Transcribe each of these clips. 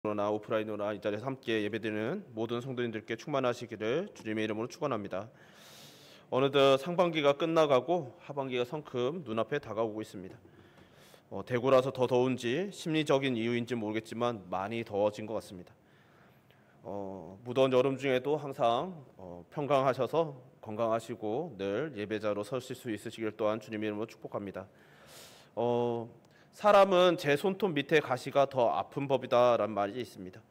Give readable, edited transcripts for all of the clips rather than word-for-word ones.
나 오프라인으로나 이 자리에서 함께 예배드리는 모든 성도님들께 충만하시기를 주님의 이름으로 축원합니다. 어느덧 상반기가 끝나가고 하반기가 성큼 눈앞에 다가오고 있습니다. 대구라서 더 더운지 심리적인 이유인지 모르겠지만 많이 더워진 것 같습니다. 무더운 여름 중에도 항상 평강하셔서 건강하시고 늘 예배자로 서실 수 있으시길 또한 주님의 이름으로 축복합니다. 사람은 제 손톱 밑에 가시가 더 아픈 법이다라는 말이 있습니다.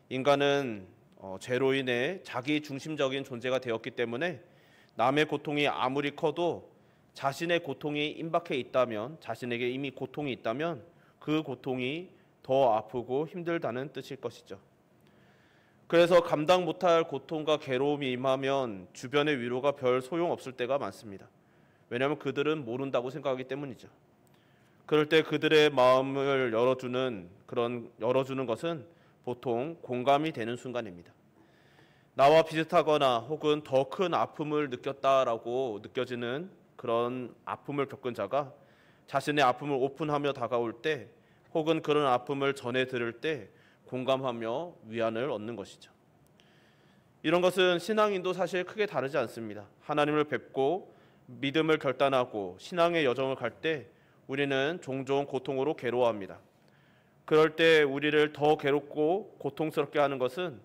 인간은 죄로 인해 자기 중심적인 존재가 되었기 때문에 남의 고통이 아무리 커도 자신의 고통이 임박해 있다면, 자신에게 이미 고통이 있다면 그 고통이 더 아프고 힘들다는 뜻일 것이죠. 그래서 감당 못할 고통과 괴로움이 임하면 주변의 위로가 별 소용없을 때가 많습니다. 왜냐하면 그들은 모른다고 생각하기 때문이죠. 그럴 때 그들의 마음을 열어주는 것은 보통 공감이 되는 순간입니다. 나와 비슷하거나 혹은 더 큰 아픔을 느꼈다라고 느껴지는 그런 아픔을 겪은 자가 자신의 아픔을 오픈하며 다가올 때, 혹은 그런 아픔을 전해 들을 때 공감하며 위안을 얻는 것이죠. 이런 것은 신앙인도 사실 크게 다르지 않습니다. 하나님을 뵙고 믿음을 결단하고 신앙의 여정을 갈 때 우리는 종종 고통으로 괴로워합니다. 그럴 때 우리를 더 괴롭고 고통스럽게 하는 것은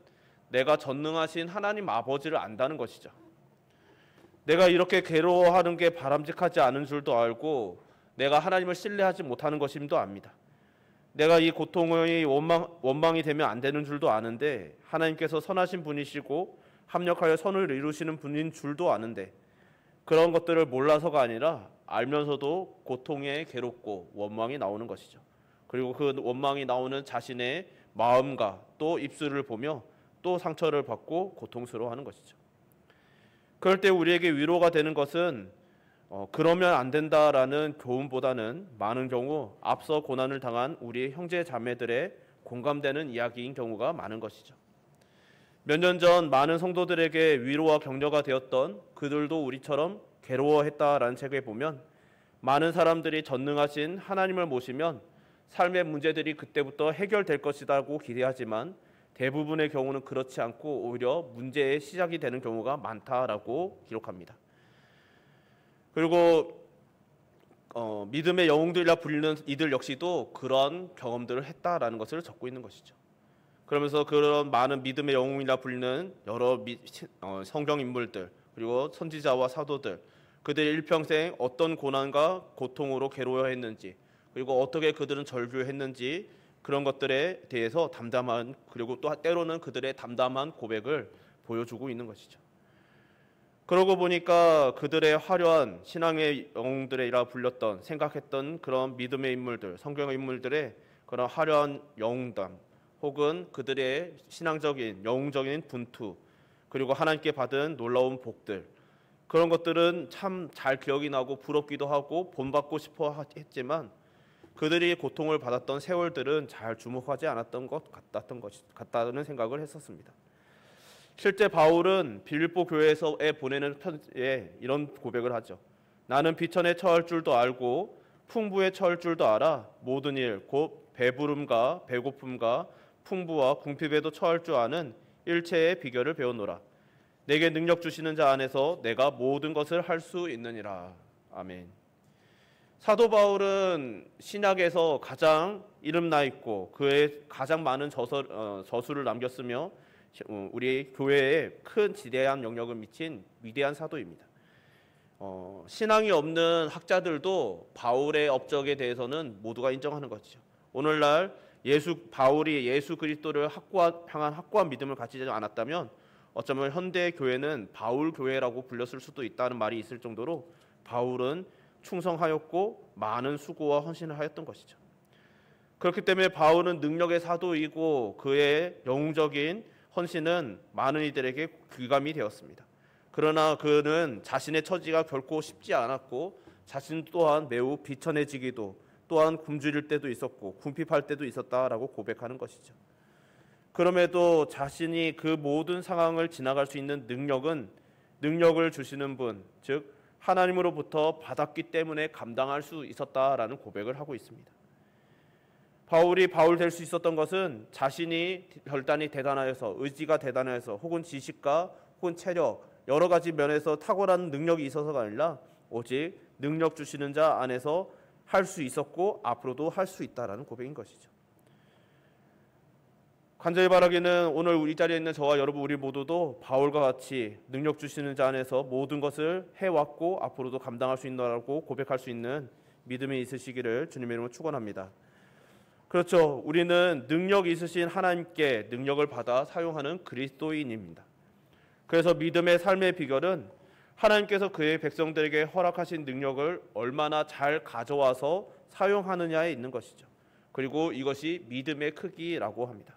내가 전능하신 하나님 아버지를 안다는 것이죠. 내가 이렇게 괴로워하는 게 바람직하지 않은 줄도 알고 내가 하나님을 신뢰하지 못하는 것임도 압니다. 내가 이 고통이 원망이 되면 안 되는 줄도 아는데 하나님께서 선하신 분이시고 합력하여 선을 이루시는 분인 줄도 아는데 그런 것들을 몰라서가 아니라 알면서도 고통에 괴롭고 원망이 나오는 것이죠. 그리고 그 원망이 나오는 자신의 마음과 또 입술을 보며 또 상처를 받고 고통스러워하는 것이죠. 그럴 때 우리에게 위로가 되는 것은 그러면 안 된다라는 교훈보다는 많은 경우 앞서 고난을 당한 우리 형제 자매들의 공감되는 이야기인 경우가 많은 것이죠. 몇 년 전 많은 성도들에게 위로와 격려가 되었던 그들도 우리처럼 괴로워했다라는 책에 보면 많은 사람들이 전능하신 하나님을 모시면 삶의 문제들이 그때부터 해결될 것이라고 기대하지만 대부분의 경우는 그렇지 않고 오히려 문제의 시작이 되는 경우가 많다라고 기록합니다. 그리고 믿음의 영웅들이라 불리는 이들 역시도 그런 경험들을 했다라는 것을 적고 있는 것이죠. 그러면서 그런 많은 믿음의 영웅이라 불리는 여러 성경 인물들, 그리고 선지자와 사도들, 그들의 일평생 어떤 고난과 고통으로 괴로워했는지, 그리고 어떻게 그들은 절규했는지, 그런 것들에 대해서 담담한, 그리고 또 때로는 그들의 담담한 고백을 보여주고 있는 것이죠. 그러고 보니까 그들의 화려한 신앙의 영웅들이라 불렸던, 생각했던 그런 믿음의 인물들, 성경의 인물들의 그런 화려한 영웅담, 혹은 그들의 신앙적인 영웅적인 분투, 그리고 하나님께 받은 놀라운 복들, 그런 것들은 참 잘 기억이 나고 부럽기도 하고 본받고 싶어 했지만 그들이 고통을 받았던 세월들은 잘 주목하지 않았던 것 같다는 생각을 했었습니다. 실제 바울은 빌립보 교회에 보내는 편지에 이런 고백을 하죠. 나는 비천에 처할 줄도 알고 풍부에 처할 줄도 알아 모든 일 곧 배부름과 배고픔과 풍부와 궁핍에도 처할 줄 아는 일체의 비결을 배웠노라. 내게 능력 주시는 자 안에서 내가 모든 것을 할 수 있느니라. 아멘. 사도 바울은 신약에서 가장 이름나 있고 그의 가장 많은 저수를 남겼으며 우리 교회에 큰 지대한 영향을 미친 위대한 사도입니다. 신앙이 없는 학자들도 바울의 업적에 대해서는 모두가 인정하는 것이죠. 오늘날 바울이 예수 그리스도를 향한 확고한 믿음을 가지지 않았다면 어쩌면 현대 교회는 바울 교회라고 불렸을 수도 있다는 말이 있을 정도로 바울은 충성하였고 많은 수고와 헌신을 하였던 것이죠. 그렇기 때문에 바울은 능력의 사도이고 그의 영웅적인 헌신은 많은 이들에게 귀감이 되었습니다. 그러나 그는 자신의 처지가 결코 쉽지 않았고 자신 또한 매우 비천해지기도 또한 굶주릴 때도 있었고 궁핍할 때도 있었다라고 고백하는 것이죠. 그럼에도 자신이 그 모든 상황을 지나갈 수 있는 능력을 주시는 분, 즉 하나님으로부터 받았기 때문에 감당할 수 있었다라는 고백을 하고 있습니다. 바울이 바울 될 수 있었던 것은 자신이 결단이 대단하여서, 의지가 대단하여서, 혹은 지식과 혹은 체력, 여러 가지 면에서 탁월한 능력이 있어서가 아니라 오직 능력 주시는 자 안에서 할 수 있었고 앞으로도 할 수 있다라는 고백인 것이죠. 간절히 바라기는 오늘 이 자리에 있는 저와 여러분 우리 모두도 바울과 같이 능력 주시는 자 안에서 모든 것을 해왔고 앞으로도 감당할 수 있다라고 고백할 수 있는 믿음이 있으시기를 주님의 이름으로 축원합니다. 그렇죠. 우리는 능력 있으신 하나님께 능력을 받아 사용하는 그리스도인입니다. 그래서 믿음의 삶의 비결은 하나님께서 그의 백성들에게 허락하신 능력을 얼마나 잘 가져와서 사용하느냐에 있는 것이죠. 그리고 이것이 믿음의 크기라고 합니다.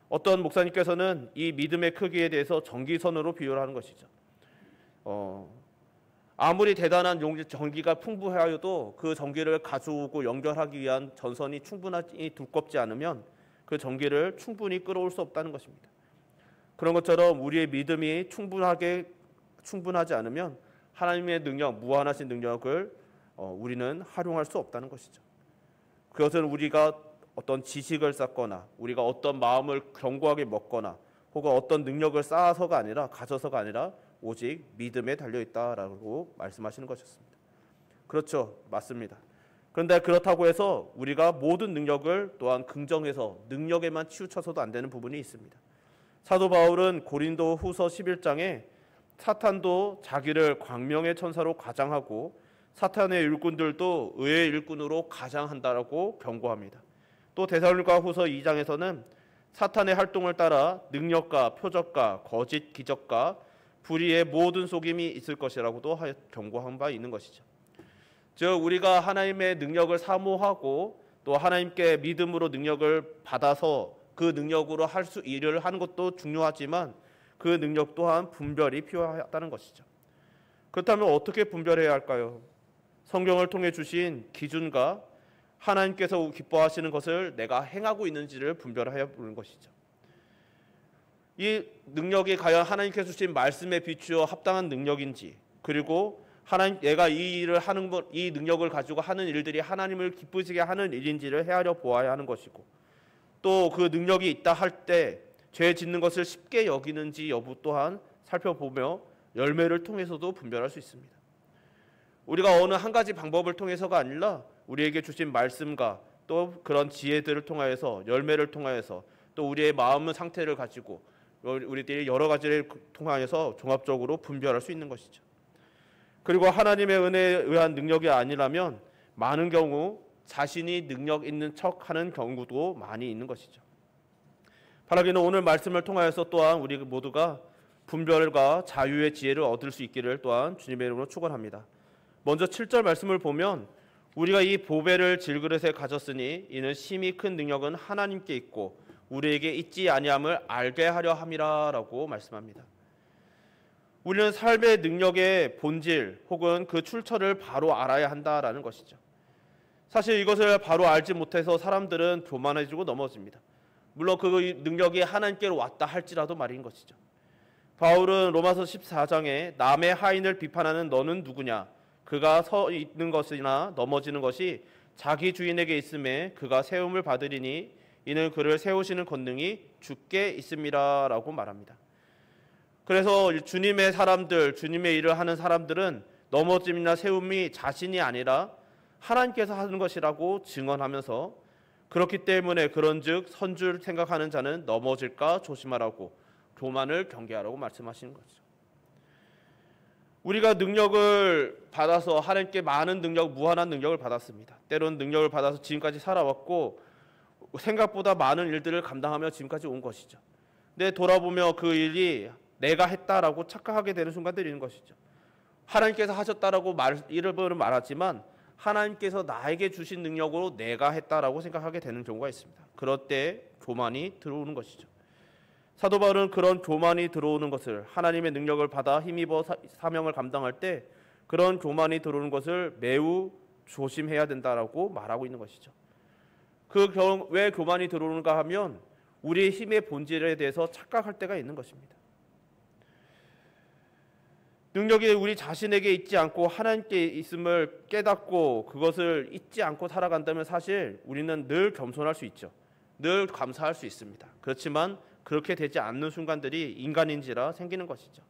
어떤 목사님께서는 이 믿음의 크기에 대해서 전기선으로 비유를 하는 것이죠. 아무리 대단한 전기가 풍부하여도 그 전기를 가져오고 연결하기 위한 전선이 충분히 두껍지 않으면 그 전기를 충분히 끌어올 수 없다는 것입니다. 그런 것처럼 우리의 믿음이 충분하지 않으면 하나님의 능력, 무한하신 능력을 우리는 활용할 수 없다는 것이죠. 그것은 우리가 어떤 지식을 쌓거나 우리가 어떤 마음을 견고하게 먹거나 혹은 어떤 능력을 쌓아서가 아니라 가져서가 아니라 오직 믿음에 달려있다라고 말씀하시는 것이었습니다. 그렇죠. 맞습니다. 그런데 그렇다고 해서 우리가 모든 능력을 또한 긍정해서 능력에만 치우쳐서도 안 되는 부분이 있습니다. 사도 바울은 고린도 후서 11장에 사탄도 자기를 광명의 천사로 가장하고 사탄의 일꾼들도 의의 일꾼으로 가장한다라고 경고합니다. 또 데살로니가 후서 2장에서는 사탄의 활동을 따라 능력과 표적과 거짓 기적과 불의의 모든 속임이 있을 것이라고도 경고한 바 있는 것이죠. 즉 우리가 하나님의 능력을 사모하고 또 하나님께 믿음으로 능력을 받아서 그 능력으로 일을 하는 것도 중요하지만 그 능력 또한 분별이 필요하다는 것이죠. 그렇다면 어떻게 분별해야 할까요? 성경을 통해 주신 기준과 하나님께서 기뻐하시는 것을 내가 행하고 있는지를 분별해야 하는 것이죠. 이 능력이 과연 하나님께서 주신 말씀에 비추어 합당한 능력인지, 그리고 내가 이 일을 하는 것, 이 능력을 가지고 하는 일들이 하나님을 기쁘시게 하는 일인지를 헤아려 보아야 하는 것이고, 또 그 능력이 있다 할 때 죄 짓는 것을 쉽게 여기는지 여부 또한 살펴보며 열매를 통해서도 분별할 수 있습니다. 우리가 어느 한 가지 방법을 통해서가 아니라 우리에게 주신 말씀과 또 그런 지혜들을 통하여서 열매를 통하여서 또 우리의 마음의 상태를 가지고 우리들이 여러 가지를 통하여서 종합적으로 분별할 수 있는 것이죠. 그리고 하나님의 은혜에 의한 능력이 아니라면 많은 경우 자신이 능력 있는 척하는 경우도 많이 있는 것이죠. 바라기는 오늘 말씀을 통하여서 또한 우리 모두가 분별과 자유의 지혜를 얻을 수 있기를 또한 주님의 이름으로 축원합니다. 먼저 7절 말씀을 보면 우리가 이 보배를 질그릇에 가졌으니 이는 심히 큰 능력은 하나님께 있고 우리에게 있지 아니함을 알게 하려 함이라라고 말씀합니다. 우리는 삶의 능력의 본질 혹은 그 출처를 바로 알아야 한다라는 것이죠. 사실 이것을 바로 알지 못해서 사람들은 교만해지고 넘어집니다. 물론 그 능력이 하나님께로 왔다 할지라도 말인 것이죠. 바울은 로마서 14장에 남의 하인을 비판하는 너는 누구냐? 그가 서 있는 것이나 넘어지는 것이 자기 주인에게 있음에 그가 세움을 받으리니 이는 그를 세우시는 권능이 주께 있음이라라고 말합니다. 그래서 주님의 사람들, 주님의 일을 하는 사람들은 넘어짐이나 세움이 자신이 아니라 하나님께서 하는 것이라고 증언하면서 그렇기 때문에 그런즉 선줄 생각하는 자는 넘어질까 조심하라고 교만을 경계하라고 말씀하시는 거죠. 우리가 능력을 받아서 하나님께 많은 능력, 무한한 능력을 받았습니다. 때로는 능력을 받아서 지금까지 살아왔고 생각보다 많은 일들을 감당하며 지금까지 온 것이죠. 근데 돌아보며 그 일이 내가 했다라고 착각하게 되는 순간들이 있는 것이죠. 하나님께서 하셨다라고 이름을 말하지만 하나님께서 나에게 주신 능력으로 내가 했다라고 생각하게 되는 경우가 있습니다. 그럴 때 교만이 들어오는 것이죠. 사도 바울은 그런 교만이 들어오는 것을 하나님의 능력을 받아 힘입어 사명을 감당할 때 그런 교만이 들어오는 것을 매우 조심해야 된다라고 말하고 있는 것이죠. 왜 교만이 들어오는가 하면 우리의 힘의 본질에 대해서 착각할 때가 있는 것입니다. 능력이 우리 자신에게 있지 않고 하나님께 있음을 깨닫고 그것을 잊지 않고 살아간다면 사실 우리는 늘 겸손할 수 있죠. 늘 감사할 수 있습니다. 그렇지만 그렇게 되지 않는 순간들이 인간인지라 생기는 것이죠.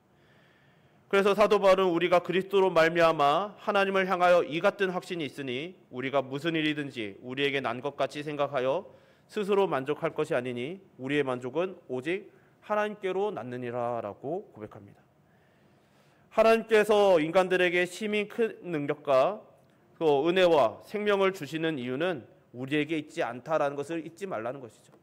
그래서 사도 바울은 우리가 그리스도로 말미암아 하나님을 향하여 이 같은 확신이 있으니 우리가 무슨 일이든지 우리에게 난 것 같이 생각하여 스스로 만족할 것이 아니니 우리의 만족은 오직 하나님께로 낳느니라라고 고백합니다. 하나님께서 인간들에게 심히 큰 능력과 또 은혜와 생명을 주시는 이유는 우리에게 있지 않다라는 것을 잊지 말라는 것이죠.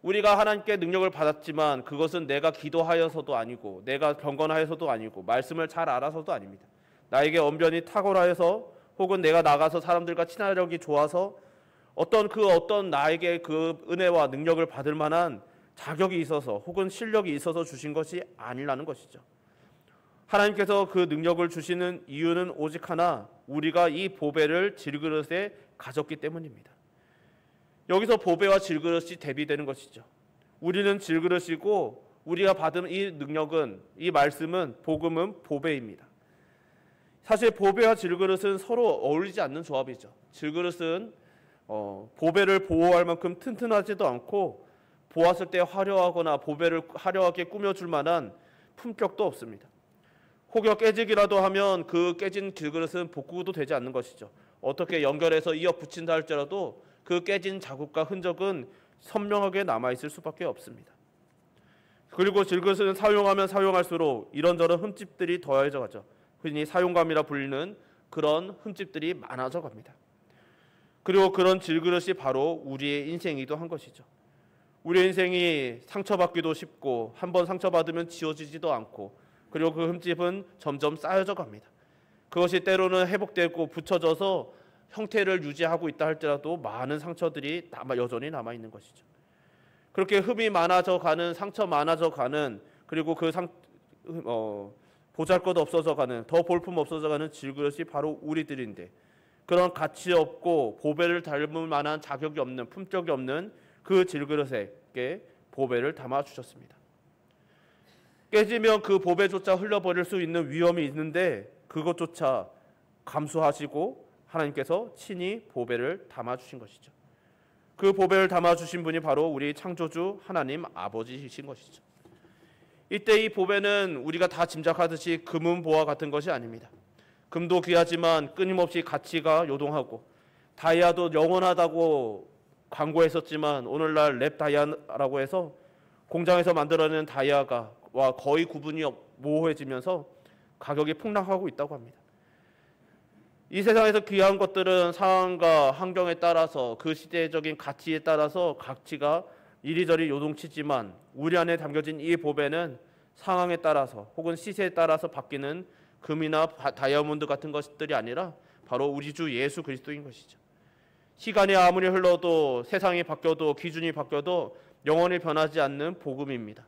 우리가 하나님께 능력을 받았지만 그것은 내가 기도하여서도 아니고 내가 경건하여서도 아니고 말씀을 잘 알아서도 아닙니다. 나에게 언변이 탁월하여서 혹은 내가 나가서 사람들과 친화력이 좋아서 어떤 나에게 그 은혜와 능력을 받을 만한 자격이 있어서 혹은 실력이 있어서 주신 것이 아니라는 것이죠. 하나님께서 그 능력을 주시는 이유는 오직 하나, 우리가 이 보배를 질그릇에 가졌기 때문입니다. 여기서 보배와 질그릇이 대비되는 것이죠. 우리는 질그릇이고 우리가 받은 이 능력은, 이 말씀은, 복음은 보배입니다. 사실 보배와 질그릇은 서로 어울리지 않는 조합이죠. 질그릇은 보배를 보호할 만큼 튼튼하지도 않고 보았을 때 화려하거나 보배를 화려하게 꾸며줄 만한 품격도 없습니다. 혹여 깨지기라도 하면 그 깨진 질그릇은 복구도 되지 않는 것이죠. 어떻게 연결해서 이어 붙인다 할지라도 그 깨진 자국과 흔적은 선명하게 남아있을 수밖에 없습니다. 그리고 질그릇은 사용하면 사용할수록 이런저런 흠집들이 더해져 가죠. 흔히 사용감이라 불리는 그런 흠집들이 많아져 갑니다. 그리고 그런 질그릇이 바로 우리의 인생이기도 한 것이죠. 우리의 인생이 상처받기도 쉽고 한번 상처받으면 지워지지도 않고 그리고 그 흠집은 점점 쌓여져 갑니다. 그것이 때로는 회복되고 붙여져서 형태를 유지하고 있다 할지라도 많은 상처들이 여전히 남아있는 것이죠. 그렇게 흠이 많아져 가는, 상처 많아져 가는, 그리고 그 보잘것 없어져 가는, 더 볼품 없어져 가는 질그릇이 바로 우리들인데, 그런 가치 없고 보배를 닮을 만한 자격이 없는, 품격이 없는 그 질그릇에게 보배를 담아 주셨습니다. 깨지면 그 보배조차 흘려버릴 수 있는 위험이 있는데 그것조차 감수하시고 하나님께서 친히 보배를 담아주신 것이죠. 그 보배를 담아주신 분이 바로 우리 창조주 하나님 아버지이신 것이죠. 이때 이 보배는 우리가 다 짐작하듯이 금은 보화 같은 것이 아닙니다. 금도 귀하지만 끊임없이 가치가 요동하고 다이아도 영원하다고 광고했었지만 오늘날 랩 다이아라고 해서 공장에서 만들어낸 다이아가 거의 구분이 모호해지면서 가격이 폭락하고 있다고 합니다. 이 세상에서 귀한 것들은 상황과 환경에 따라서 그 시대적인 가치에 따라서 가치가 이리저리 요동치지만 우리 안에 담겨진 이 보배는 상황에 따라서 혹은 시세에 따라서 바뀌는 금이나 다이아몬드 같은 것들이 아니라 바로 우리 주 예수 그리스도인 것이죠. 시간이 아무리 흘러도 세상이 바뀌어도 기준이 바뀌어도 영원히 변하지 않는 복음입니다.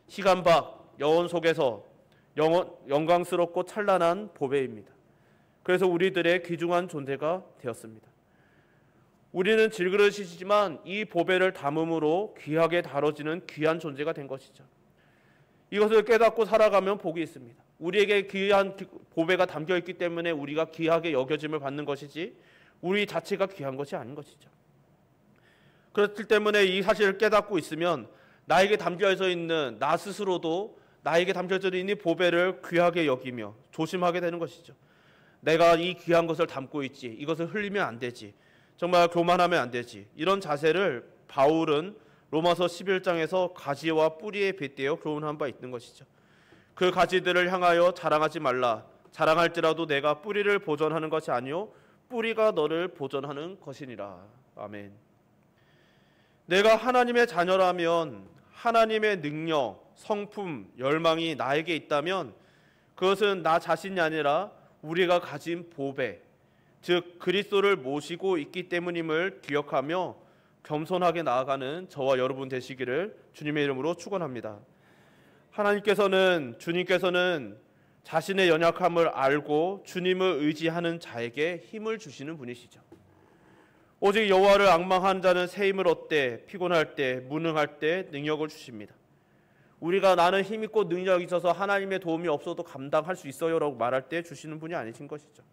시간 밖 영혼 속에서 영광스럽고 찬란한 보배입니다. 그래서 우리들의 귀중한 존재가 되었습니다. 우리는 질그릇이지만 이 보배를 담음으로 귀하게 다뤄지는 귀한 존재가 된 것이죠. 이것을 깨닫고 살아가면 복이 있습니다. 우리에게 귀한 보배가 담겨 있기 때문에 우리가 귀하게 여겨짐을 받는 것이지 우리 자체가 귀한 것이 아닌 것이죠. 그렇기 때문에 이 사실을 깨닫고 있으면 나에게 담겨져 있는 나 스스로도 나에게 담겨져 있는 이 보배를 귀하게 여기며 조심하게 되는 것이죠. 내가 이 귀한 것을 담고 있지, 이것을 흘리면 안 되지, 정말 교만하면 안 되지, 이런 자세를 바울은 로마서 11장에서 가지와 뿌리에 빗대어 교훈한 바 있는 것이죠. 그 가지들을 향하여 자랑하지 말라. 자랑할지라도 내가 뿌리를 보존하는 것이 아니요 뿌리가 너를 보존하는 것이니라. 아멘. 내가 하나님의 자녀라면 하나님의 능력, 성품, 열망이 나에게 있다면 그것은 나 자신이 아니라 우리가 가진 보배, 즉 그리스도를 모시고 있기 때문임을 기억하며 겸손하게 나아가는 저와 여러분 되시기를 주님의 이름으로 축원합니다. 주님께서는 자신의 연약함을 알고 주님을 의지하는 자에게 힘을 주시는 분이시죠. 오직 여호와를 앙망하는 자는 새 힘을 얻되 피곤할 때 무능할 때 능력을 주십니다. 우리가 나는 힘 있고 능력이 있어서 하나님의 도움이 없어도 감당할 수 있어요라고 말할 때 주시는 분이 아니신 것이죠.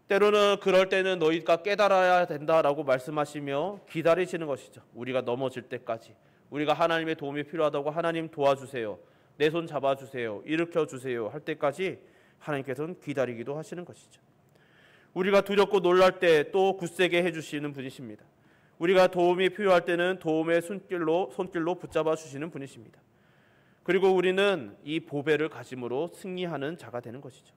때로는 그럴 때는 너희가 깨달아야 된다라고 말씀하시며 기다리시는 것이죠. 우리가 넘어질 때까지, 우리가 하나님의 도움이 필요하다고 하나님 도와주세요, 내 손 잡아주세요, 일으켜주세요 할 때까지 하나님께서는 기다리기도 하시는 것이죠. 우리가 두렵고 놀랄 때 또 굳세게 해주시는 분이십니다. 우리가 도움이 필요할 때는 도움의 손길로 붙잡아 주시는 분이십니다. 그리고 우리는 이 보배를 가짐으로 승리하는 자가 되는 것이죠.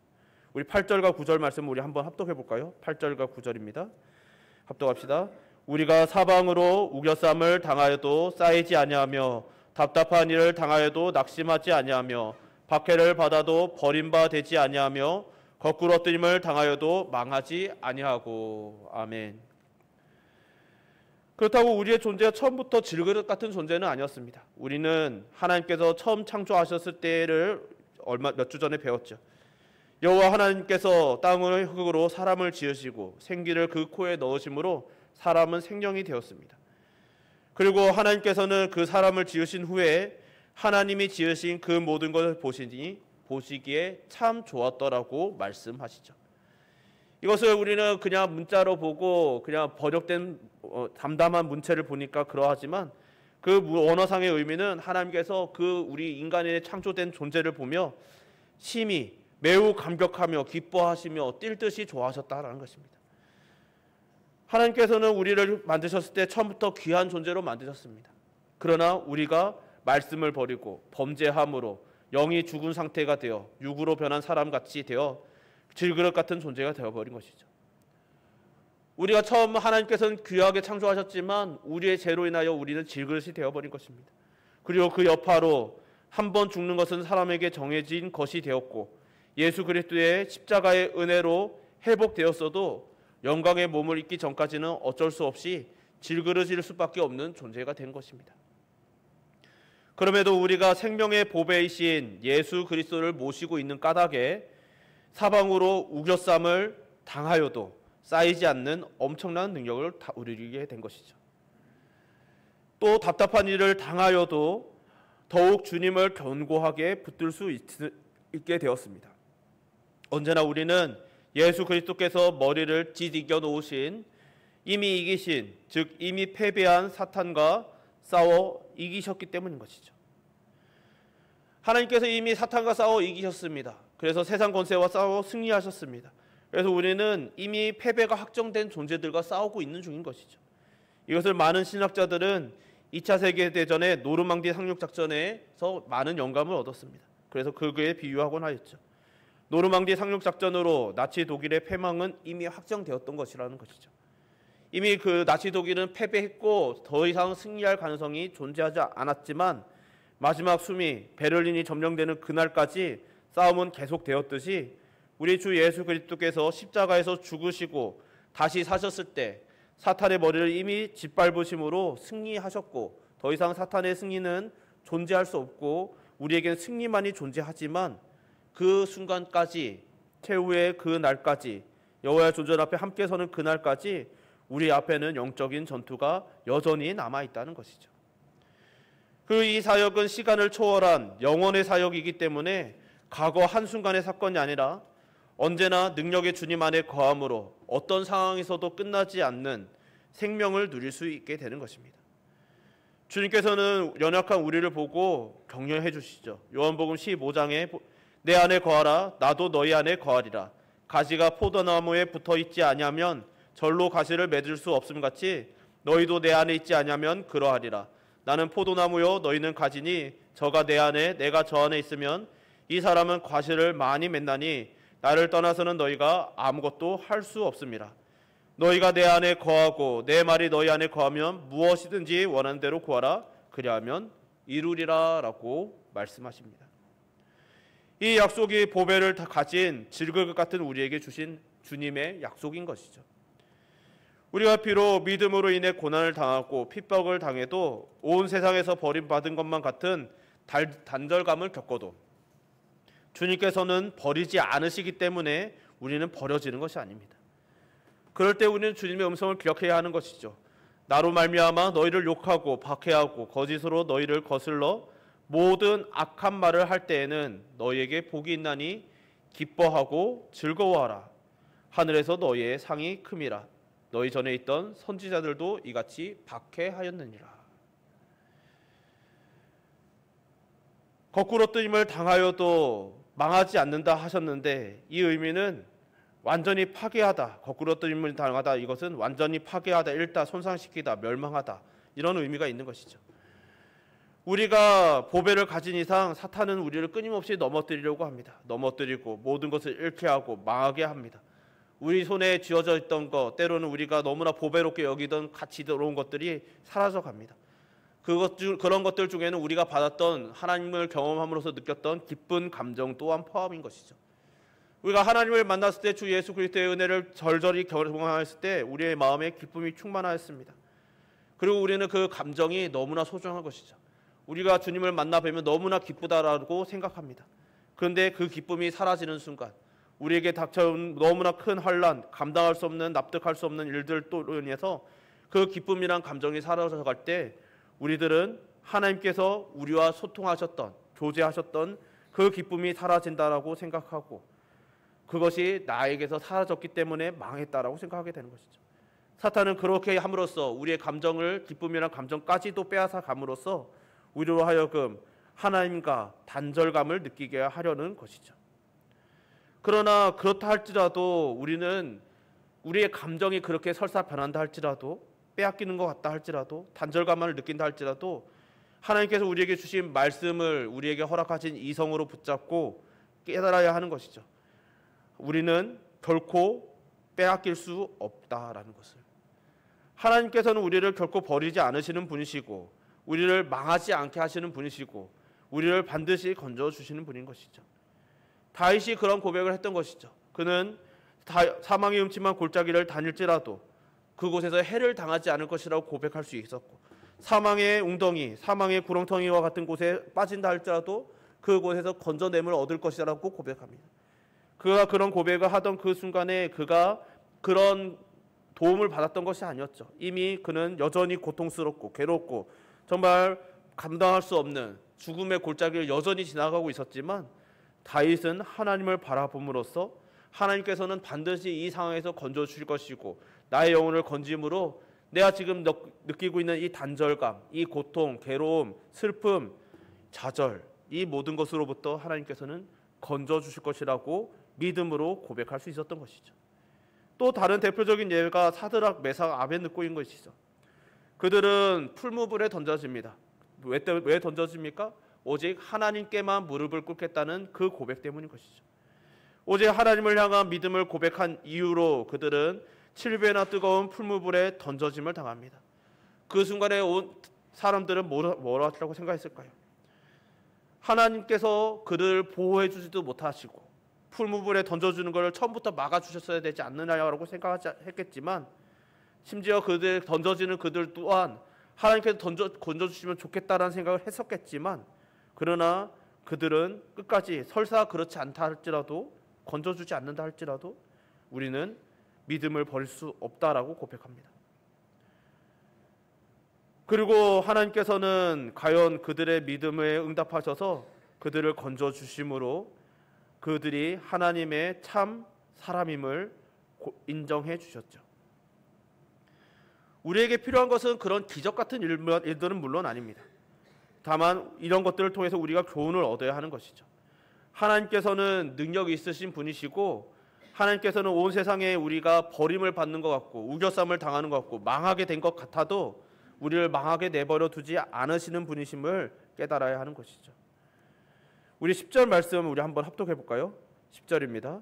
우리 8절과 9절 말씀 우리 한번 합독해 볼까요? 8절과 9절입니다. 합독합시다. 우리가 사방으로 우겨쌈을 당하여도 쌓이지 아니하며 답답한 일을 당하여도 낙심하지 아니하며 박해를 받아도 버림바 되지 아니하며 거꾸로 엎드림을 당하여도 망하지 아니하고. 아멘. 그렇다고 우리의 존재가 처음부터 질그릇 같은 존재는 아니었습니다. 우리는 하나님께서 처음 창조하셨을 때를 몇 주 전에 배웠죠. 여호와 하나님께서 땅을 흙으로 사람을 지으시고 생기를 그 코에 넣으심으로 사람은 생명이 되었습니다. 그리고 하나님께서는 그 사람을 지으신 후에 하나님이 지으신 그 모든 것을 보시기에 참 좋았더라고 말씀하시죠. 이것을 우리는 그냥 문자로 보고 그냥 번역된 담담한 문체를 보니까 그러하지만 그 원어상의 의미는 하나님께서 그 우리 인간의 창조된 존재를 보며 심히 매우 감격하며 기뻐하시며 뛸 듯이 좋아하셨다라는 것입니다. 하나님께서는 우리를 만드셨을 때 처음부터 귀한 존재로 만드셨습니다. 그러나 우리가 말씀을 버리고 범죄함으로 영이 죽은 상태가 되어 육으로 변한 사람같이 되어 질그릇 같은 존재가 되어버린 것이죠. 우리가 처음 하나님께서는 귀하게 창조하셨지만 우리의 죄로 인하여 우리는 질그릇이 되어버린 것입니다. 그리고 그 여파로 한 번 죽는 것은 사람에게 정해진 것이 되었고 예수 그리스도의 십자가의 은혜로 회복되었어도 영광의 몸을 입기 전까지는 어쩔 수 없이 질그릇일 수밖에 없는 존재가 된 것입니다. 그럼에도 우리가 생명의 보배이신 예수 그리스도를 모시고 있는 까닭에 사방으로 우겨쌈을 당하여도 쌓이지 않는 엄청난 능력을 누리게 된 것이죠. 또 답답한 일을 당하여도 더욱 주님을 견고하게 붙들 수 있게 되었습니다. 언제나 우리는 예수 그리스도께서 머리를 찢겨 놓으신 이미 이기신, 즉 이미 패배한 사탄과 싸워 이기셨기 때문인 것이죠. 하나님께서 이미 사탄과 싸워 이기셨습니다. 그래서 세상 권세와 싸워 승리하셨습니다. 그래서 우리는 이미 패배가 확정된 존재들과 싸우고 있는 중인 것이죠. 이것을 많은 신학자들은 2차 세계대전의 노르망디 상륙작전에서 많은 영감을 얻었습니다. 그래서 그거에 비유하곤 하였죠. 노르망디 상륙작전으로 나치 독일의 패망은 이미 확정되었던 것이라는 것이죠. 이미 그 나치 독일은 패배했고 더 이상 승리할 가능성이 존재하지 않았지만 마지막 숨이 베를린이 점령되는 그날까지 싸움은 계속되었듯이 우리 주 예수 그리스도께서 십자가에서 죽으시고 다시 사셨을 때 사탄의 머리를 이미 짓밟으심으로 승리하셨고 더 이상 사탄의 승리는 존재할 수 없고 우리에겐 승리만이 존재하지만 그 순간까지 최후의 그 날까지 여호와의 존전 앞에 함께 서는 그날까지 우리 앞에는 영적인 전투가 여전히 남아있다는 것이죠. 그 이 사역은 시간을 초월한 영원의 사역이기 때문에 과거 한순간의 사건이 아니라 언제나 능력의 주님 안에 거함으로 어떤 상황에서도 끝나지 않는 생명을 누릴 수 있게 되는 것입니다. 주님께서는 연약한 우리를 보고 격려해 주시죠. 요한복음 15장에 내 안에 거하라 나도 너희 안에 거하리라. 가지가 포도나무에 붙어있지 아니하면 절로 가시를 맺을 수 없음같이 너희도 내 안에 있지 아니하면 그러하리라. 나는 포도나무요 너희는 가지니 저가 내 안에 내가 저 안에 있으면 이 사람은 과실을 많이 맺나니 나를 떠나서는 너희가 아무것도 할 수 없음이라. 너희가 내 안에 거하고 내 말이 너희 안에 거하면 무엇이든지 원하는 대로 구하라. 그리하면 이루리라 라고 말씀하십니다. 이 약속이 보배를 다 가진 질그릇 같은 우리에게 주신 주님의 약속인 것이죠. 우리가 비록 믿음으로 인해 고난을 당하고 핍박을 당해도 온 세상에서 버림받은 것만 같은 단절감을 겪어도 주님께서는 버리지 않으시기 때문에 우리는 버려지는 것이 아닙니다. 그럴 때 우리는 주님의 음성을 기억해야 하는 것이죠. 나로 말미암아 너희를 욕하고 박해하고 거짓으로 너희를 거슬러 모든 악한 말을 할 때에는 너희에게 복이 있나니 기뻐하고 즐거워하라. 하늘에서 너희의 상이 큼이라. 너희 전에 있던 선지자들도 이같이 박해하였느니라. 거꾸로 뜨임을 당하여도 망하지 않는다 하셨는데, 이 의미는 완전히 파괴하다, 거꾸로 뜨임을 당하다, 이것은 완전히 파괴하다, 잃다, 손상시키다, 멸망하다, 이런 의미가 있는 것이죠. 우리가 보배를 가진 이상 사탄은 우리를 끊임없이 넘어뜨리려고 합니다. 넘어뜨리고 모든 것을 잃게 하고 망하게 합니다. 우리 손에 쥐어져 있던 것, 때로는 우리가 너무나 보배롭게 여기던 가치 들어온 것들이 사라져 갑니다. 그런 것들 중에는 우리가 받았던, 하나님을 경험함으로써 느꼈던 기쁜 감정 또한 포함인 것이죠. 우리가 하나님을 만났을 때 주 예수 그리스도의 은혜를 절절히 경험했을 때 우리의 마음에 기쁨이 충만하였습니다. 그리고 우리는 그 감정이 너무나 소중한 것이죠. 우리가 주님을 만나 뵈면 너무나 기쁘다라고 생각합니다. 그런데 그 기쁨이 사라지는 순간, 우리에게 닥쳐온 너무나 큰 환난, 감당할 수 없는, 납득할 수 없는 일들로 인해서 그 기쁨이란 감정이 사라져갈 때, 우리들은 하나님께서 우리와 소통하셨던, 교제하셨던 그 기쁨이 사라진다라고 생각하고, 그것이 나에게서 사라졌기 때문에 망했다라고 생각하게 되는 것이죠. 사탄은 그렇게 함으로써 우리의 감정을, 기쁨이란 감정까지도 빼앗아 감으로써 우리로 하여금 하나님과 단절감을 느끼게 하려는 것이죠. 그러나 그렇다 할지라도, 우리는 우리의 감정이 그렇게 설사 변한다 할지라도, 빼앗기는 것 같다 할지라도, 단절감을 느낀다 할지라도, 하나님께서 우리에게 주신 말씀을 우리에게 허락하신 이성으로 붙잡고 깨달아야 하는 것이죠. 우리는 결코 빼앗길 수 없다라는 것을. 하나님께서는 우리를 결코 버리지 않으시는 분이시고, 우리를 망하지 않게 하시는 분이시고, 우리를 반드시 건져주시는 분인 것이죠. 다윗이 그런 고백을 했던 것이죠. 그는 사망의 음침한 골짜기를 다닐지라도 그곳에서 해를 당하지 않을 것이라고 고백할 수 있었고, 사망의 웅덩이, 사망의 구렁텅이와 같은 곳에 빠진다 할지라도 그곳에서 건져냄을 얻을 것이라고 고백합니다. 그가 그런 고백을 하던 그 순간에 그가 그런 도움을 받았던 것이 아니었죠. 이미 그는 여전히 고통스럽고 괴롭고 정말 감당할 수 없는 죽음의 골짜기를 여전히 지나가고 있었지만, 다윗은 하나님을 바라봄으로써 하나님께서는 반드시 이 상황에서 건져주실 것이고, 나의 영혼을 건짐으로 내가 지금 느끼고 있는 이 단절감, 이 고통, 괴로움, 슬픔, 좌절, 이 모든 것으로부터 하나님께서는 건져주실 것이라고 믿음으로 고백할 수 있었던 것이죠. 또 다른 대표적인 예가 사드락, 메삭, 아벳느고인 것이죠. 그들은 풀무불에 던져집니다. 왜 던져집니까? 오직 하나님께만 무릎을 꿇겠다는 그 고백 때문인 것이죠. 오직 하나님을 향한 믿음을 고백한 이유로 그들은 7배나 뜨거운 풀무불에 던져짐을 당합니다. 그 순간에 온 사람들은 뭐라고 생각했을까요? 하나님께서 그들을 보호해 주지도 못하시고 풀무불에 던져주는 것을 처음부터 막아주셨어야 되지 않느냐라고 생각했겠지만, 심지어 그들 던져지는 그들 또한 하나님께서 건져주시면 좋겠다라는 생각을 했었겠지만, 그러나 그들은 끝까지 설사 그렇지 않다 할지라도, 건져주지 않는다 할지라도 우리는 믿음을 버릴 수 없다라고 고백합니다. 그리고 하나님께서는 과연 그들의 믿음에 응답하셔서 그들을 건져주심으로 그들이 하나님의 참 사람임을 인정해 주셨죠. 우리에게 필요한 것은 그런 기적 같은 일들은 물론 아닙니다. 다만 이런 것들을 통해서 우리가 교훈을 얻어야 하는 것이죠. 하나님께서는 능력이 있으신 분이시고, 하나님께서는 온 세상에 우리가 버림을 받는 것 같고 우겨쌈을 당하는 것 같고 망하게 된 것 같아도 우리를 망하게 내버려 두지 않으시는 분이심을 깨달아야 하는 것이죠. 우리 10절 말씀 우리 한번 합독해 볼까요? 10절입니다.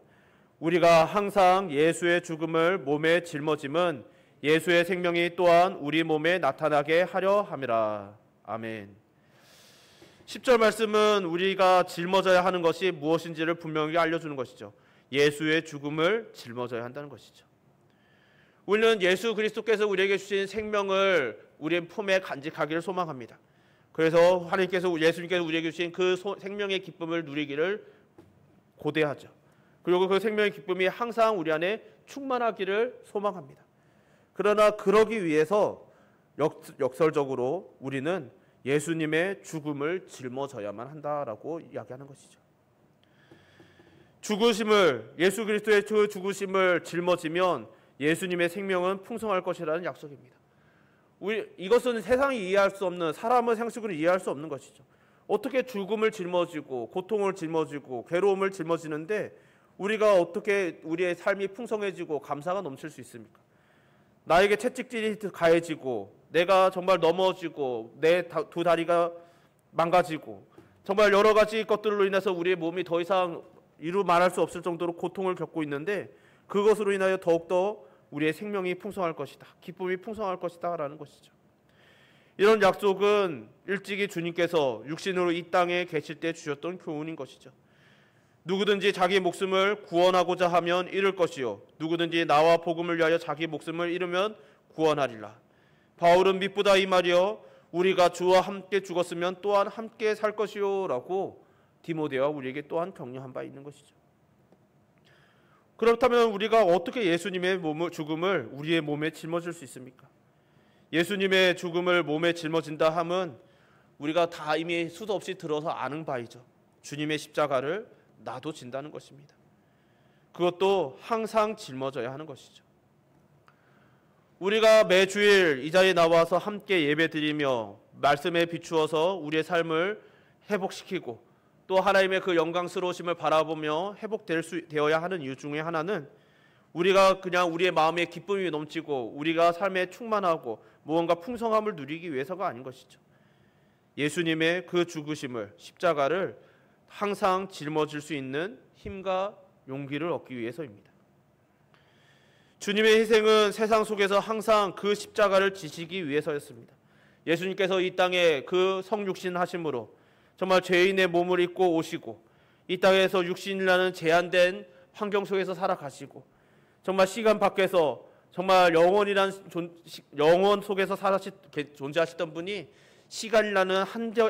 우리가 항상 예수의 죽음을 몸에 짊어짐은 예수의 생명이 또한 우리 몸에 나타나게 하려 함이라. 아멘. 10절 말씀은 우리가 짊어져야 하는 것이 무엇인지를 분명히 알려주는 것이죠. 예수의 죽음을 짊어져야 한다는 것이죠. 우리는 예수 그리스도께서 우리에게 주신 생명을 우리의 품에 간직하기를 소망합니다. 그래서 하나님께서, 예수님께서 우리에게 주신 그 생명의 기쁨을 누리기를 고대하죠. 그리고 그 생명의 기쁨이 항상 우리 안에 충만하기를 소망합니다. 그러나 그러기 위해서 역설적으로 우리는 예수님의 죽음을 짊어져야만 한다라고 이야기하는 것이죠. 죽으심을, 예수 그리스도의 그 죽으심을 짊어지면 예수님의 생명은 풍성할 것이라는 약속입니다. 이것은 세상이 이해할 수 없는, 사람의 상식으로 이해할 수 없는 것이죠. 어떻게 죽음을 짊어지고 고통을 짊어지고 괴로움을 짊어지는데 우리가 어떻게 우리의 삶이 풍성해지고 감사가 넘칠 수 있습니까? 나에게 채찍질이 가해지고 내가 정말 넘어지고 내 두 다리가 망가지고 정말 여러 가지 것들로 인해서 우리의 몸이 더 이상 이루 말할 수 없을 정도로 고통을 겪고 있는데 그것으로 인하여 더욱더 우리의 생명이 풍성할 것이다, 기쁨이 풍성할 것이다 라는 것이죠. 이런 약속은 일찍이 주님께서 육신으로 이 땅에 계실 때 주셨던 교훈인 것이죠. 누구든지 자기 목숨을 구원하고자 하면 잃을 것이요 누구든지 나와 복음을 위하여 자기 목숨을 잃으면 구원하리라. 바울은 미쁘다 이 말이여 우리가 주와 함께 죽었으면 또한 함께 살 것이요 라고 디모데와 우리에게 또한 격려한 바 있는 것이죠. 그렇다면 우리가 어떻게 예수님의 죽음을 우리의 몸에 짊어질 수 있습니까? 예수님의 죽음을 몸에 짊어진다 함은 우리가 다 이미 수도 없이 들어서 아는 바이죠. 주님의 십자가를 나도 진다는 것입니다. 그것도 항상 짊어져야 하는 것이죠. 우리가 매주일 이 자리에 나와서 함께 예배드리며 말씀에 비추어서 우리의 삶을 회복시키고 또 하나님의 그 영광스러우심을 바라보며 되어야 하는 이유 중에 하나는 우리가 그냥 우리의 마음에 기쁨이 넘치고 우리가 삶에 충만하고 무언가 풍성함을 누리기 위해서가 아닌 것이죠. 예수님의 그 죽으심을, 십자가를 항상 짊어질 수 있는 힘과 용기를 얻기 위해서입니다. 주님의 희생은 세상 속에서 항상 그 십자가를 지시기 위해서였습니다. 예수님께서 이 땅에 그 성육신 하심으로 정말 죄인의 몸을 입고 오시고 이 땅에서 육신이라는 제한된 환경 속에서 살아가시고 정말 시간 밖에서 정말 영원 속에서 존재하시던 분이 시간이라는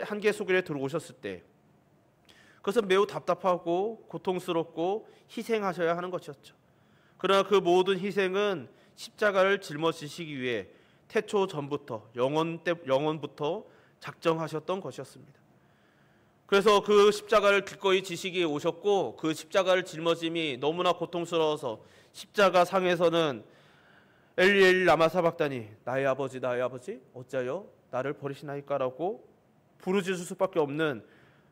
한계 속에 들어오셨을 때 그것은 매우 답답하고 고통스럽고 희생하셔야 하는 것이었죠. 그러나 그 모든 희생은 십자가를 짊어지시기 위해 태초 전부터 영원부터 작정하셨던 것이었습니다. 그래서 그 십자가를 기꺼이 지시기에 오셨고 그 십자가를 짊어짐이 너무나 고통스러워서 십자가 상에서는 엘리 엘리 라마 사박다니 나의 아버지 어찌하여 나를 버리시나이까라고 부르짖을 수밖에 없는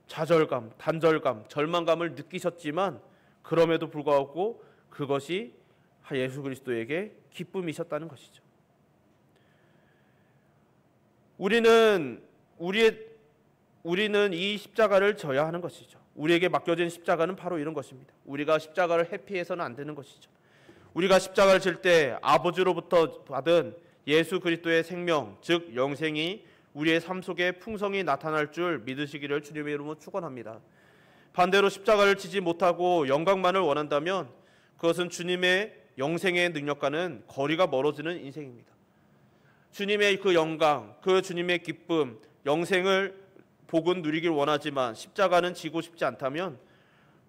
좌절감, 단절감, 절망감을 느끼셨지만 그럼에도 불구하고 그것이 예수 그리스도에게 기쁨이셨다는 것이죠. 우리는 이 십자가를 져야 하는 것이죠. 우리에게 맡겨진 십자가는 바로 이런 것입니다. 우리가 십자가를 회피해서는 안 되는 것이죠. 우리가 십자가를 질 때 아버지로부터 받은 예수 그리스도의 생명, 즉 영생이 우리의 삶 속에 풍성히 나타날 줄 믿으시기를 주님의 이름으로 축원합니다. 반대로 십자가를 지지 못하고 영광만을 원한다면 그것은 주님의 영생의 능력과는 거리가 멀어지는 인생입니다. 주님의 그 영광, 그 주님의 기쁨, 영생을 복은 누리길 원하지만 십자가는 지고 싶지 않다면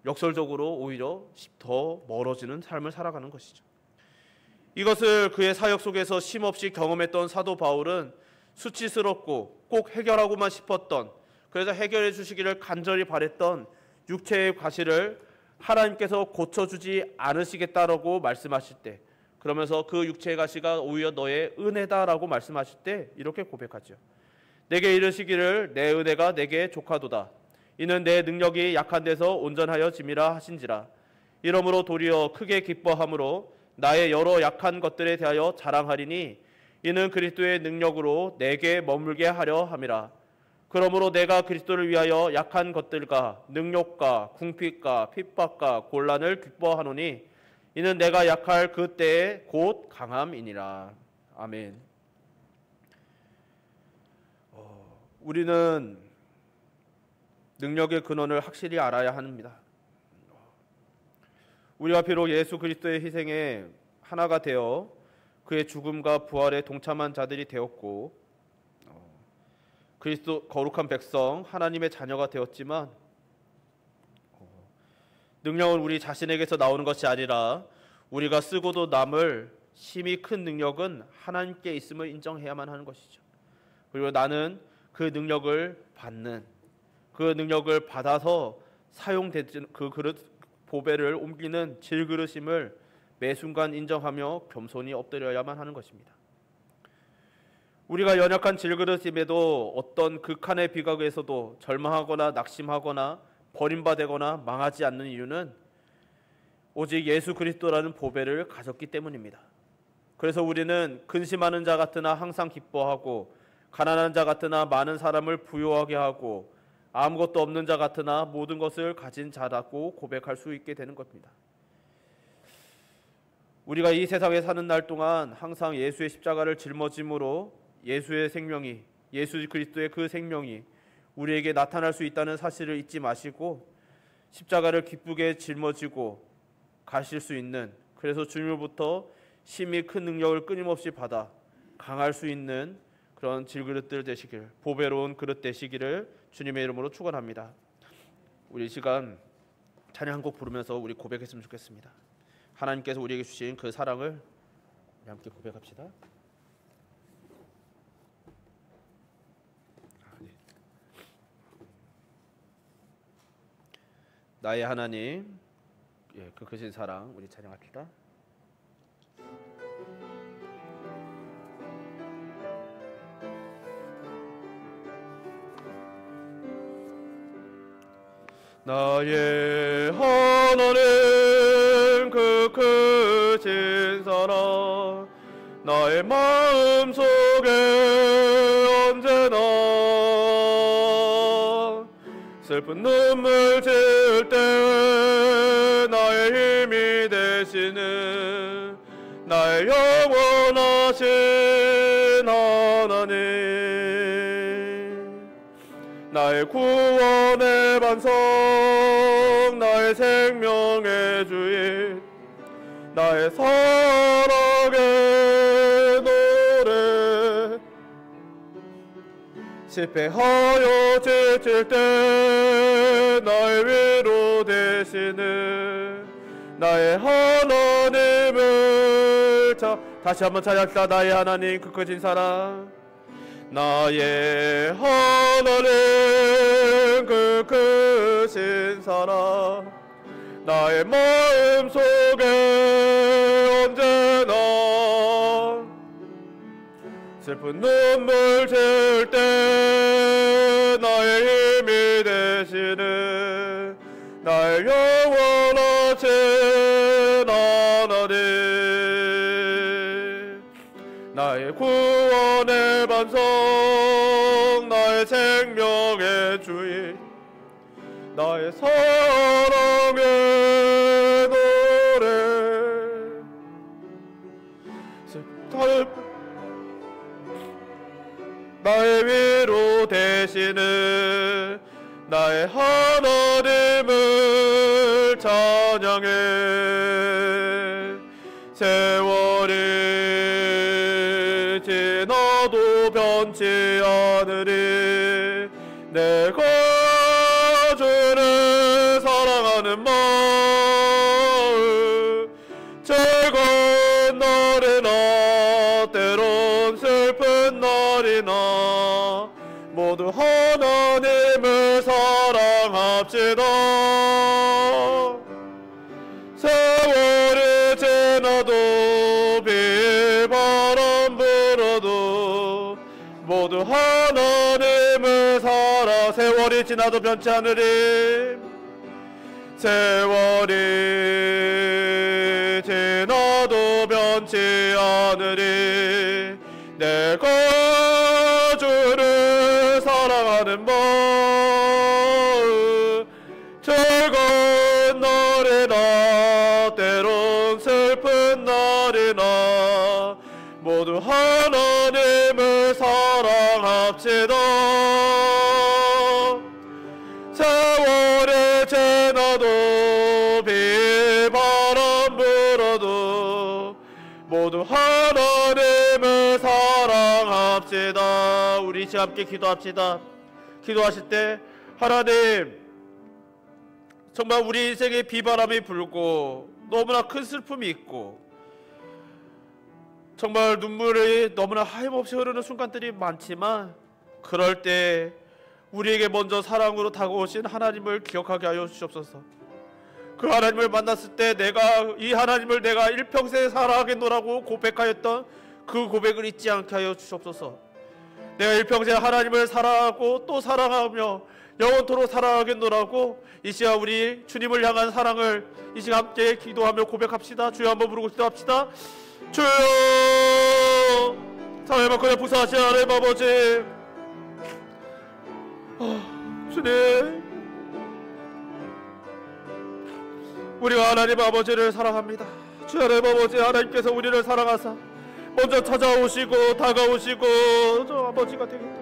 역설적으로 오히려 더 멀어지는 삶을 살아가는 것이죠. 이것을 그의 사역 속에서 쉼없이 경험했던 사도 바울은 수치스럽고 꼭 해결하고만 싶었던, 그래서 해결해 주시기를 간절히 바랬던 육체의 과실을 하나님께서 고쳐주지 않으시겠다라고 말씀하실 때, 그러면서 그 육체의 과실가 오히려 너의 은혜다라고 말씀하실 때 이렇게 고백하죠. 내게 이르시기를 내 은혜가 내게 족하도다. 이는 내 능력이 약한 데서 온전하여 짐이라 하신지라. 이러므로 도리어 크게 기뻐함으로 나의 여러 약한 것들에 대하여 자랑하리니 이는 그리스도의 능력으로 내게 머물게 하려 함이라. 그러므로 내가 그리스도를 위하여 약한 것들과 능력과 궁핍과 핍박과 곤란을 기뻐하노니 이는 내가 약할 그때에 곧 강함이니라. 아멘. 우리는 능력의 근원을 확실히 알아야 합니다. 우리가 비록 예수 그리스도의 희생에 하나가 되어 그의 죽음과 부활에 동참한 자들이 되었고 그리스도 거룩한 백성 하나님의 자녀가 되었지만 능력은 우리 자신에게서 나오는 것이 아니라 우리가 쓰고도 남을 심히 큰 능력은 하나님께 있음을 인정해야만 하는 것이죠. 그리고 나는 그 능력을 받는, 그 능력을 받아서 사용되는 그 그릇 보배를 옮기는 질그릇임을 매 순간 인정하며 겸손히 엎드려야만 하는 것입니다. 우리가 연약한 질그릇임에도 어떤 극한의 비극에서도 절망하거나 낙심하거나 버림받거나 망하지 않는 이유는 오직 예수 그리스도라는 보배를 가졌기 때문입니다. 그래서 우리는 근심하는 자 같으나 항상 기뻐하고, 가난한 자 같으나 많은 사람을 부유하게 하고, 아무것도 없는 자 같으나 모든 것을 가진 자라고 고백할 수 있게 되는 겁니다. 우리가 이 세상에 사는 날 동안 항상 예수의 십자가를 짊어짐으로 예수의 생명이, 예수 그리스도의 그 생명이 우리에게 나타날 수 있다는 사실을 잊지 마시고, 십자가를 기쁘게 짊어지고 가실 수 있는, 그래서 주님으로부터 심히 큰 능력을 끊임없이 받아 강할 수 있는 그런 질그릇들 되시길, 보배로운 그릇 되시기를 주님의 이름으로 축원합니다. 우리 시간 찬양 한 곡 부르면서 우리 고백했으면 좋겠습니다. 하나님께서 우리에게 주신 그 사랑을 우리 함께 고백합시다. 나의 하나님, 그 크신 사랑 우리 찬양합시다. 나의 하나님, 그 크신 사랑 나의 마음속에 언제나 슬픈 눈물 지을 때 나의 힘이 되시는 나의 영원하신 하나님, 나의 구원의 반석, 나의 생명의 주인, 나의 사랑의 노래, 실패하여 지칠 때 나의 위로 되시는 나의 하나님을 다시 한번 찬양합시다. 나의 하나님, 그 크신 사랑, 나의 하나님, 그 크신 사랑 나의 마음속에 언제나 슬픈 눈물 지을 때 나의 힘이 되시는 나의 영원하신 하나님, 나의 구원의 반석, 나의 생명의 주인, 나의 사랑의 노래, 나의 위로 되시는 나의 하나님을 찬양해. 세월이 지나도 변치 않으리 내가 주를 사랑하는 마음, 즐거운 날이나 때론 슬픈 날이나 모두 하나님을 사랑합시다. 세월이 지나도 비바람 불어도 모두 하나님을 살아. 세월이 지나도 변치 않으리, 세월이 지나도 변치 않으리 내가 주를 사랑하는 마음, 즐거운 날이나 때론 슬픈 날이나 모두 하나님을 사랑합시다. 세월이 지나도 비바람 불어도 모두 하나님을 사랑합시다. 우리 이제 함께 기도합시다. 기도하실 때 하나님, 정말 우리 인생에 비바람이 불고 너무나 큰 슬픔이 있고 정말 눈물이 너무나 하염없이 흐르는 순간들이 많지만 그럴 때 우리에게 먼저 사랑으로 다가오신 하나님을 기억하게 하여 주시옵소서. 그 하나님을 만났을 때 이 하나님을 내가 일평생 사랑하겠노라고 고백하였던 그 고백을 잊지 않게 하여 주시옵소서. 내가 일평생 하나님을 사랑하고 또 사랑하며 영원토록 사랑하겠노라고 이 시간 우리 주님을 향한 사랑을 이 시간 함께 기도하며 고백합시다. 주여 한번 부르고 기도합시다. 주여, 사랑받고 부사하신 하나님 아버지, 주님, 우리가 하나님 아버지를 사랑합니다. 주 하나님 아버지, 하나님께서 우리를 사랑하사 먼저 찾아오시고 다가오시고 저 아버지가 되겠다.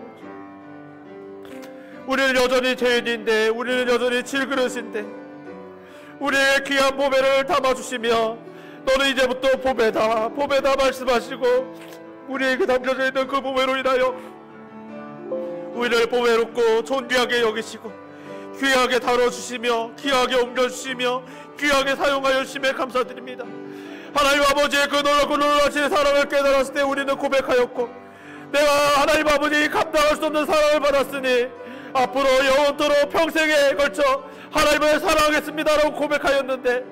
우리는 여전히 죄인인데, 우리는 여전히 질그릇인데 우리의 귀한 보배를 담아주시며 너는 이제부터 보배다 보배다 말씀하시고 우리에게 담겨져 있는 그 보배로 인하여 우리를 보배롭고 존귀하게 여기시고 귀하게 다뤄주시며 귀하게 옮겨주시며 귀하게 사용하여 주심에 감사드립니다. 하나님 아버지의 그 놀랍고 놀라신 사랑을 깨달았을 때 우리는 고백하였고, 내가 하나님 아버지 감당할 수 없는 사랑을 받았으니 앞으로 영원토록 평생에 걸쳐 하나님을 사랑하겠습니다라고 고백하였는데,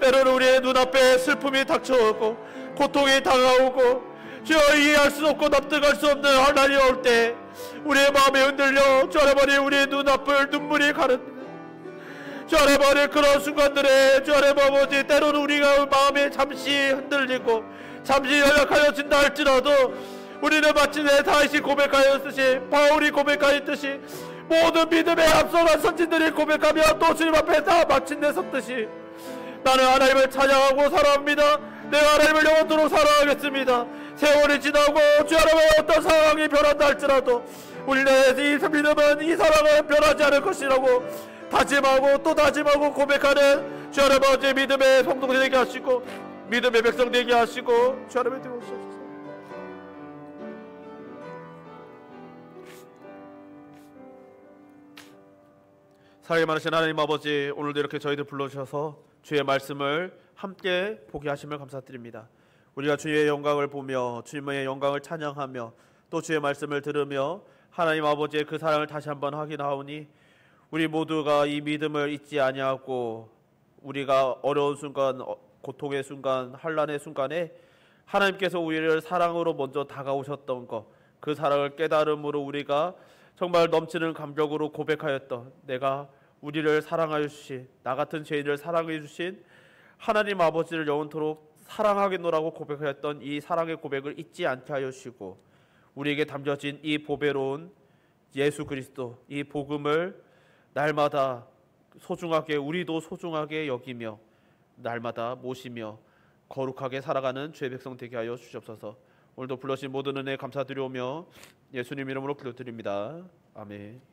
때로는 우리의 눈앞에 슬픔이 닥쳐오고 고통이 다가오고 주여 이해할 수 없고 납득할 수 없는 하나님이 올 때 우리의 마음이 흔들려 주 하나님 우리의 눈앞을 눈물이 가릅니다. 주 하나님 그런 순간들에 주 하나님 아버지 때로는 우리가 마음이 잠시 흔들리고 잠시 연약하여진다 할지라도 우리는 마침내 다시 고백하였듯이 바울이 고백하였듯이 모든 믿음에 앞서간 선진들이 고백하며 또 주님 앞에 다 마침내 섰듯이 나는 하나님을 찬양하고 사랑합니다. 내가 하나님을 영원토록 사랑하겠습니다. 세월이 지나고 주 하나님의 어떤 상황이 변한다 할지라도 우리의 이 믿음은 이 사랑은 변하지 않을 것이라고 다짐하고 또 다짐하고 고백하는 주 하나님 아버지 믿음의 성도들 되게 하시고 믿음의 백성 되게 하시고 주 하나님의 되옵소서. 사랑이 많으신 하나님 아버지, 오늘도 이렇게 저희들 불러주셔서 주의 말씀을 함께 보게 하심을 감사드립니다. 우리가 주의 영광을 보며 주님의 영광을 찬양하며 또 주의 말씀을 들으며 하나님 아버지의 그 사랑을 다시 한번 확인하오니 우리 모두가 이 믿음을 잊지 아니하고 우리가 어려운 순간, 고통의 순간, 환난의 순간에 하나님께서 우리를 사랑으로 먼저 다가오셨던 것, 그 사랑을 깨달음으로 우리가 정말 넘치는 감격으로 고백하였던, 내가 우리를 사랑하여 주신, 나 같은 죄인을 사랑해 주신 하나님 아버지를 영원토록 사랑하겠노라고 고백하였던 이 사랑의 고백을 잊지 않게 하여 주시고 우리에게 담겨진 이 보배로운 예수 그리스도, 이 복음을 날마다 소중하게, 우리도 소중하게 여기며 날마다 모시며 거룩하게 살아가는 주의 백성 되게 하여 주시옵소서. 오늘도 불러주신 모든 은혜 감사드리오며 예수님 이름으로 기도드립니다. 아멘.